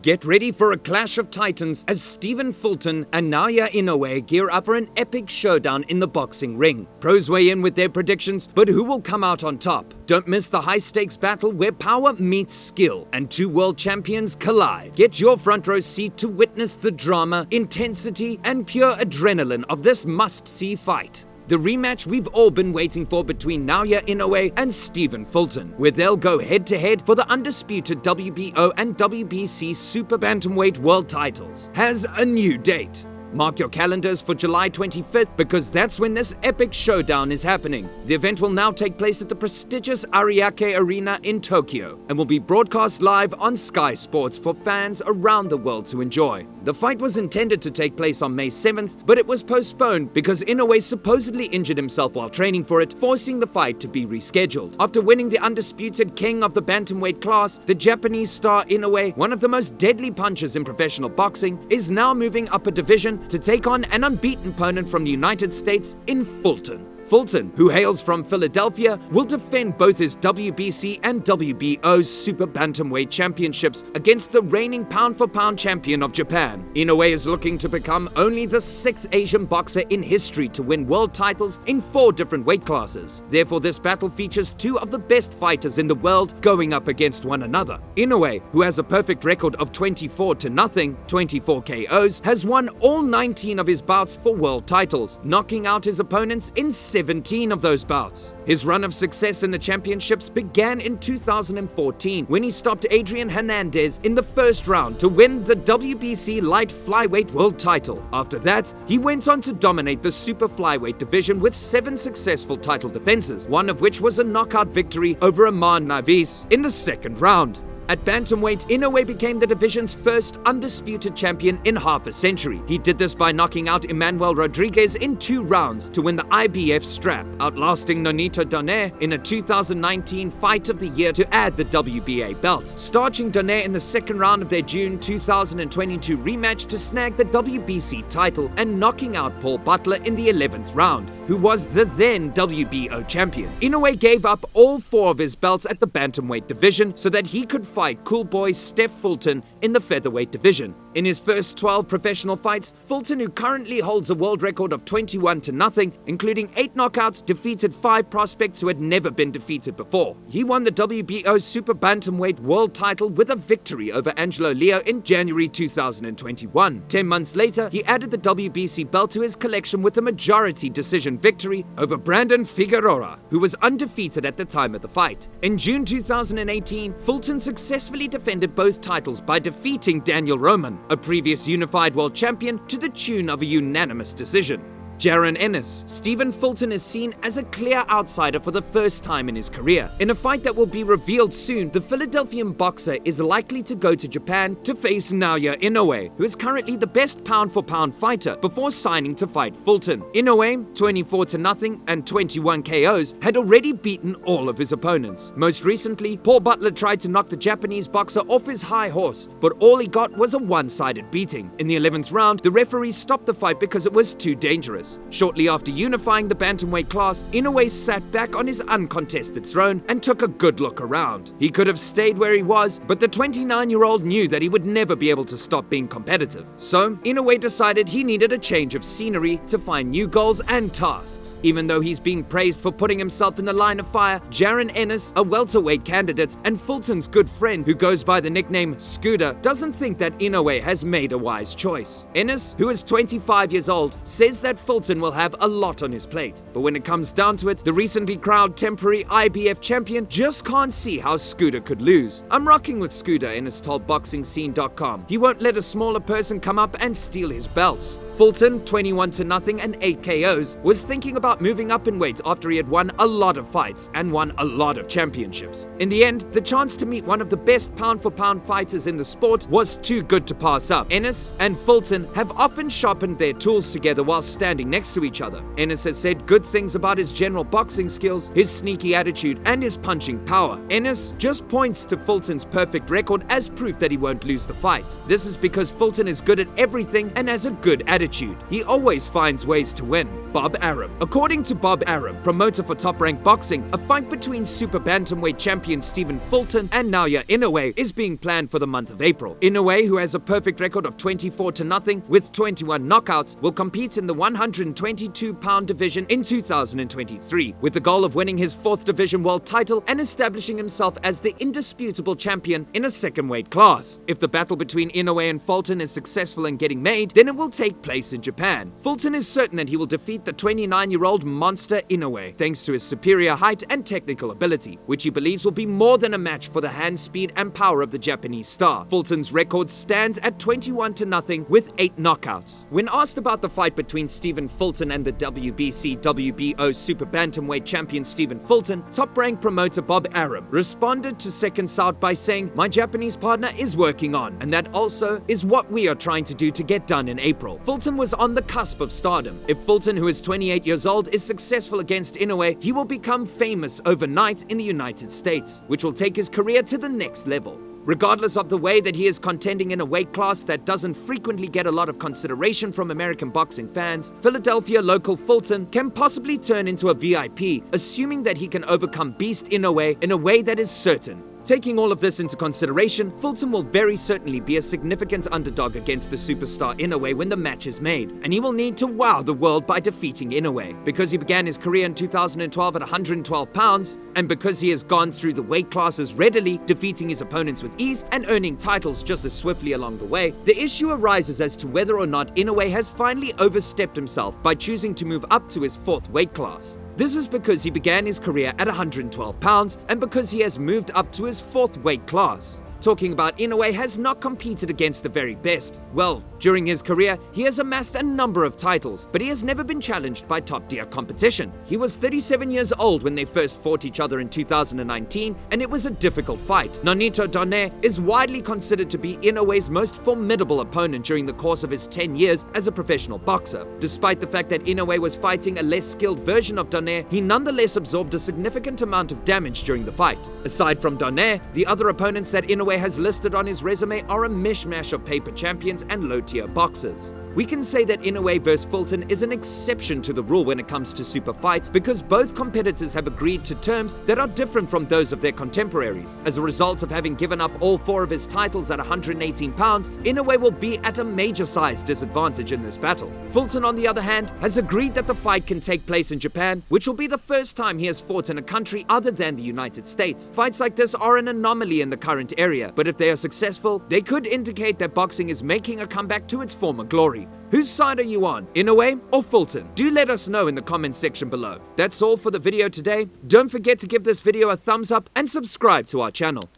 Get ready for a clash of titans as Stephen Fulton and Naoya Inoue gear up for an epic showdown in the boxing ring. Pros weigh in with their predictions, but who will come out on top? Don't miss the high-stakes battle where power meets skill and two world champions collide. Get your front row seat to witness the drama, intensity, and pure adrenaline of this must-see fight. The rematch we've all been waiting for between Naoya Inoue and Stephen Fulton, where they'll go head-to-head for the undisputed WBO and WBC Super Bantamweight World titles, has a new date. Mark your calendars for July 25th because that's when this epic showdown is happening. The event will now take place at the prestigious Ariake Arena in Tokyo and will be broadcast live on Sky Sports for fans around the world to enjoy. The fight was intended to take place on May 7th, but it was postponed because Inoue supposedly injured himself while training for it, forcing the fight to be rescheduled. After winning the undisputed king of the bantamweight class, the Japanese star Inoue, one of the most deadly punchers in professional boxing, is now moving up a division to take on an unbeaten opponent from the United States in Fulton. Fulton, who hails from Philadelphia, will defend both his WBC and WBO Super Bantamweight championships against the reigning pound-for-pound champion of Japan. Inoue is looking to become only the 6th Asian boxer in history to win world titles in 4 different weight classes. Therefore, this battle features 2 of the best fighters in the world going up against one another. Inoue, who has a perfect record of 24-0, 24 KOs, has won all 19 of his bouts for world titles, knocking out his opponents in 17 of those bouts. His run of success in the championships began in 2014 when he stopped Adrian Hernandez in the first round to win the WBC light flyweight world title. After that, he went on to dominate the super flyweight division with 7 successful title defenses, one of which was a knockout victory over Amar Navis in the second round. At bantamweight, Inoue became the division's first undisputed champion in half a century. He did this by knocking out Emmanuel Rodriguez in 2 rounds to win the IBF strap, outlasting Nonito Donaire in a 2019 Fight of the Year to add the WBA belt, starching Donaire in the second round of their June 2022 rematch to snag the WBC title and knocking out Paul Butler in the 11th round, who was the then WBO champion. Inoue gave up all 4 of his belts at the bantamweight division so that he could fight cool boy Steph Fulton in the featherweight division. In his first 12 professional fights, Fulton, who currently holds a world record of 21-0, including 8 knockouts, defeated 5 prospects who had never been defeated before. He won the WBO Super Bantamweight World title with a victory over Angelo Leo in January 2021. 10 months later, he added the WBC belt to his collection with a majority decision victory over Brandon Figueroa, who was undefeated at the time of the fight. In June 2018, Fulton successfully defended both titles by defeating Daniel Roman, a previous unified world champion, to the tune of a unanimous decision. Jaron Ennis. Stephen Fulton is seen as a clear outsider for the first time in his career. In a fight that will be revealed soon, the Philadelphian boxer is likely to go to Japan to face Naoya Inoue, who is currently the best pound-for-pound fighter, before signing to fight Fulton. Inoue, 24-0 and 21 KOs, had already beaten all of his opponents. Most recently, Paul Butler tried to knock the Japanese boxer off his high horse, but all he got was a one-sided beating. In the 11th round, the referee stopped the fight because it was too dangerous. Shortly after unifying the bantamweight class, Inoue sat back on his uncontested throne and took a good look around. He could have stayed where he was, but the 29-year-old knew that he would never be able to stop being competitive. So, Inoue decided he needed a change of scenery to find new goals and tasks. Even though he's being praised for putting himself in the line of fire, Jaron Ennis, a welterweight candidate and Fulton's good friend who goes by the nickname Scooter, doesn't think that Inoue has made a wise choice. Ennis, who is 25 years old, says that Fulton will have a lot on his plate, but when it comes down to it, the recently crowned temporary IBF champion just can't see how Scooter could lose. "I'm rocking with Scooter," Ennis told BoxingScene.com. "He won't let a smaller person come up and steal his belts." Fulton, 21-0 and 8 KOs, was thinking about moving up in weight after he had won a lot of fights and won a lot of championships. In the end, the chance to meet one of the best pound-for-pound fighters in the sport was too good to pass up. Ennis and Fulton have often sharpened their tools together while standing standing next to each other. Ennis has said good things about his general boxing skills, his sneaky attitude, and his punching power. Ennis just points to Fulton's perfect record as proof that he won't lose the fight. This is because Fulton is good at everything and has a good attitude. He always finds ways to win. Bob Arum. According to Bob Arum, promoter for Top Rank Boxing, a fight between super bantamweight champion Stephen Fulton and Naoya Inoue is being planned for the month of April. Inoue, who has a perfect record of 24-0 with 21 knockouts, will compete in the 122-pound division in 2023, with the goal of winning his 4th division world title and establishing himself as the indisputable champion in a second weight class. If the battle between Inoue and Fulton is successful in getting made, then it will take place in Japan. Fulton is certain that he will defeat the 29-year-old monster Inoue, thanks to his superior height and technical ability, which he believes will be more than a match for the hand speed and power of the Japanese star. Fulton's record stands at 21-0 with 8 knockouts. When asked about the fight between Stephen Fulton and the WBC WBO super bantamweight champion Stephen Fulton, Top Rank promoter Bob Arum responded to Seconds Out by saying, "My Japanese partner is working on, and that also is what we are trying to do to get done in April." Fulton was on the cusp of stardom. If Fulton, who is 28 years old, is successful against Inoue, he will become famous overnight in the United States, which will take his career to the next level. Regardless of the way that he is contending in a weight class that doesn't frequently get a lot of consideration from American boxing fans, Philadelphia local Fulton can possibly turn into a VIP, assuming that he can overcome Beast Inoue in a way that is certain. Taking all of this into consideration, Fulton will very certainly be a significant underdog against the superstar Inoue when the match is made, and he will need to wow the world by defeating Inoue. Because he began his career in 2012 at 112 pounds, and because he has gone through the weight classes readily, defeating his opponents with ease and earning titles just as swiftly along the way, the issue arises as to whether or not Inoue has finally overstepped himself by choosing to move up to his 4th weight class. This is because he began his career at 112 pounds and because he has moved up to his 4th weight class. Talking about Inoue has not competed against the very best. Well, during his career, he has amassed a number of titles, but he has never been challenged by top-tier competition. He was 37 years old when they first fought each other in 2019, and it was a difficult fight. Nonito Donaire is widely considered to be Inoue's most formidable opponent during the course of his 10 years as a professional boxer. Despite the fact that Inoue was fighting a less skilled version of Donaire, he nonetheless absorbed a significant amount of damage during the fight. Aside from Donaire, the other opponents that Inoue has listed on his resume are a mishmash of paper champions and low-tier boxers. We can say that Inoue vs Fulton is an exception to the rule when it comes to super fights because both competitors have agreed to terms that are different from those of their contemporaries. As a result of having given up all 4 of his titles at 118 pounds, Inoue will be at a major size disadvantage in this battle. Fulton, on the other hand, has agreed that the fight can take place in Japan, which will be the first time he has fought in a country other than the United States. Fights like this are an anomaly in the current area, but if they are successful, they could indicate that boxing is making a comeback to its former glory. Whose side are you on, Inoue or Fulton? Do let us know in the comments section below. That's all for the video today. Don't forget to give this video a thumbs up and subscribe to our channel.